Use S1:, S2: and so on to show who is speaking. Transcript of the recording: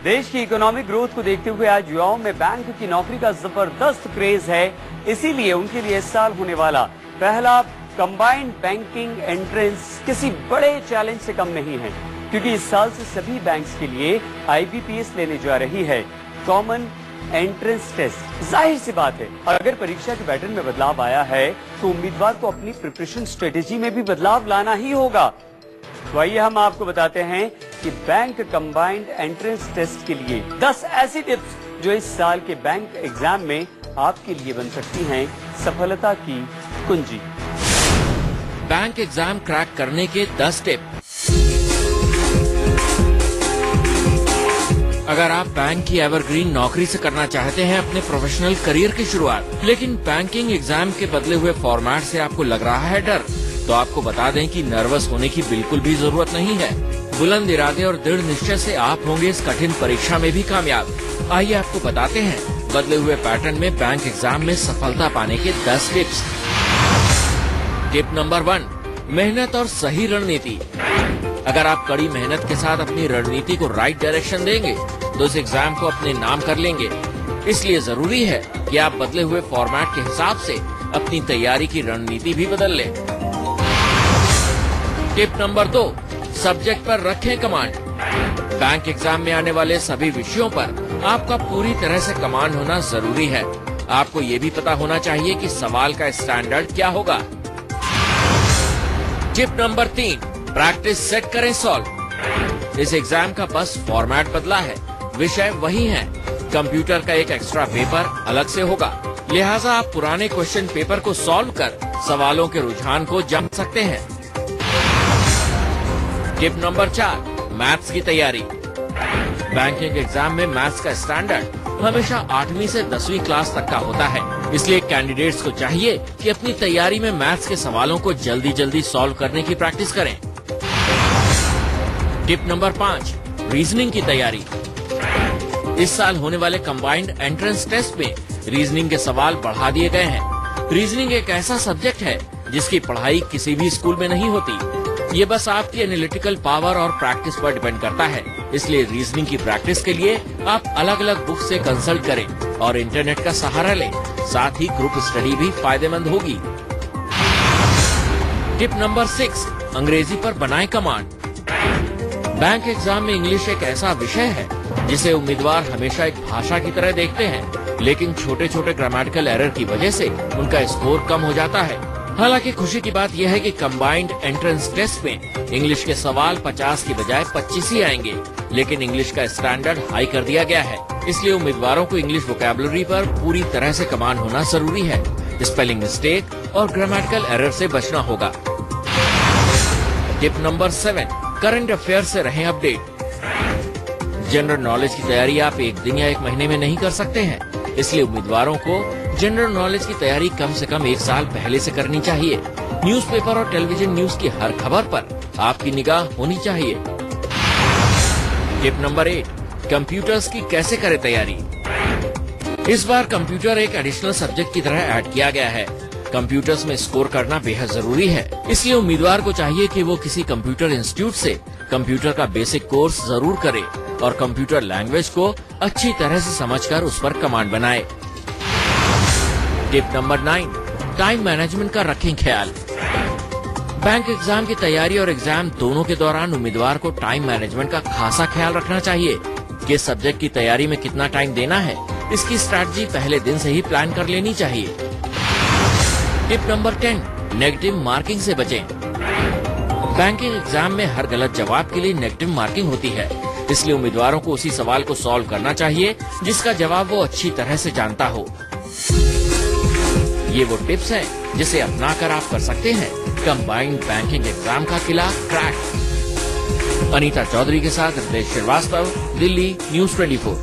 S1: देश की economic growth को देखते हुए आज युवाओं में बैंक की नौकरी का जबरदस्त क्रेज है। इसीलिए उनके लिए इस साल होने वाला पहला कंबाइंड बैंकिंग एंट्रेंस किसी बड़े चैलेंज से कम नहीं है, क्योंकि इस साल से सभी बैंक्स के लिए IBPS लेने जा रही है, कॉमन एंट्रेंस टेस्ट। जाहिर सी बात है, अगर परीक्षा के पैटर्न में बदलाव आया है तो उम्मीदवार को अपनी प्रिपरेशन स्ट्रेटेजी में भी बदलाव लाना ही होगा। तो आइए हम आपको बताते हैं कि बैंक कंबाइंड एंट्रेंस टेस्ट के लिए 10 ऐसी टिप्स जो इस साल के बैंक एग्जाम में आपके लिए बन सकती हैं सफलता की कुंजी।
S2: बैंक एग्जाम क्रैक करने के 10 टिप। अगर आप बैंक की एवरग्रीन नौकरी से करना चाहते हैं अपने प्रोफेशनल करियर की शुरुआत, लेकिन बैंकिंग एग्जाम के बदले हुए फॉर्मेट से आपको लग रहा है डर, तो आपको बता दें कि नर्वस होने की बिल्कुल भी जरूरत नहीं है। बुलंद इरादे और दृढ़ निश्चय से आप होंगे इस कठिन परीक्षा में भी कामयाब। आइए आपको बताते हैं बदले हुए पैटर्न में बैंक एग्जाम में सफलता पाने के 10 टिप्स। टिप नंबर 1, मेहनत और सही रणनीति। अगर आप कड़ी मेहनत के साथ अपनी रणनीति को राइट डायरेक्शन देंगे तो इस एग्जाम को अपने नाम कर लेंगे। इसलिए जरूरी है कि आप बदले हुए फॉर्मेट के हिसाब से अपनी तैयारी की रणनीति भी बदल लें। टिप नंबर 2, सब्जेक्ट पर रखें कमांड। बैंक एग्जाम में आने वाले सभी विषयों पर आपका पूरी तरह से कमांड होना जरूरी है। आपको ये भी पता होना चाहिए कि सवाल का स्टैंडर्ड क्या होगा। टिप नंबर 3, प्रैक्टिस सेट करें सॉल्व। इस एग्जाम का बस फॉर्मेट बदला है, विषय वही है। कंप्यूटर का एक एक्स्ट्रा पेपर अलग से होगा, लिहाजा आप पुराने क्वेश्चन पेपर को सॉल्व कर सवालों के रुझान को जान सकते हैं। टिप नंबर 4, मैथ्स की तैयारी। बैंकिंग एग्जाम में मैथ्स का स्टैंडर्ड हमेशा 8वीं से 10वीं क्लास तक का होता है, इसलिए कैंडिडेट्स को चाहिए कि अपनी तैयारी में मैथ्स के सवालों को जल्दी जल्दी सॉल्व करने की प्रैक्टिस करें। टिप नंबर 5, रीजनिंग की तैयारी। इस साल होने वाले कंबाइंड एंट्रेंस टेस्ट में रीजनिंग के सवाल बढ़ा दिए गए हैं। रीजनिंग एक ऐसा सब्जेक्ट है जिसकी पढ़ाई किसी भी स्कूल में नहीं होती। ये बस आपकी एनालिटिकल पावर और प्रैक्टिस पर डिपेंड करता है। इसलिए रीजनिंग की प्रैक्टिस के लिए आप अलग अलग बुक से कंसल्ट करें और इंटरनेट का सहारा लें। साथ ही ग्रुप स्टडी भी फायदेमंद होगी। टिप नंबर 6, अंग्रेजी पर बनाएं कमांड। बैंक एग्जाम में इंग्लिश एक ऐसा विषय है जिसे उम्मीदवार हमेशा एक भाषा की तरह देखते हैं, लेकिन छोटे छोटे ग्रामेटिकल एरर की वजह से उनका स्कोर कम हो जाता है। हालांकि खुशी की बात यह है कि कंबाइंड एंट्रेंस टेस्ट में इंग्लिश के सवाल 50 की बजाय 25 ही आएंगे, लेकिन इंग्लिश का स्टैंडर्ड हाई कर दिया गया है। इसलिए उम्मीदवारों को इंग्लिश वोकैबुलरी पर पूरी तरह से कमांड होना जरूरी है। स्पेलिंग मिस्टेक और ग्रामेटिकल एरर से बचना होगा। टिप नंबर 7, करंट अफेयर से रहें अपडेट। जनरल नॉलेज की तैयारी आप एक दिन या एक महीने में नहीं कर सकते हैं, इसलिए उम्मीदवारों को जनरल नॉलेज की तैयारी कम से कम 1 साल पहले से करनी चाहिए। न्यूज़पेपर और टेलीविजन न्यूज की हर खबर पर आपकी निगाह होनी चाहिए। टिप नंबर 8, कंप्यूटर्स की कैसे करें तैयारी। इस बार कंप्यूटर एक एडिशनल सब्जेक्ट की तरह ऐड किया गया है। कंप्यूटर्स में स्कोर करना बेहद जरूरी है, इसलिए उम्मीदवार को चाहिए कि वो किसी कंप्यूटर इंस्टीट्यूट से कंप्यूटर का बेसिक कोर्स जरूर करे और कंप्यूटर लैंग्वेज को अच्छी तरह से समझकर उस पर कमांड बनाए। टिप नंबर 9, टाइम मैनेजमेंट का रखें ख्याल। बैंक एग्जाम की तैयारी और एग्जाम दोनों के दौरान उम्मीदवार को टाइम मैनेजमेंट का खासा ख्याल रखना चाहिए। किस सब्जेक्ट की तैयारी में कितना टाइम देना है, इसकी स्ट्रैटेजी पहले दिन से ही प्लान कर लेनी चाहिए। टिप नंबर 10, नेगेटिव मार्किंग से बचें। बैंकिंग एग्जाम में हर गलत जवाब के लिए नेगेटिव मार्किंग होती है, इसलिए उम्मीदवारों को उसी सवाल को सॉल्व करना चाहिए जिसका जवाब वो अच्छी तरह से जानता हो। ये वो टिप्स हैं जिसे अपनाकर आप कर सकते हैं कंबाइंड बैंकिंग एग्जाम का किला क्रैक। अनीता चौधरी के साथ रितेश श्रीवास्तव, दिल्ली, न्यूज़ 24।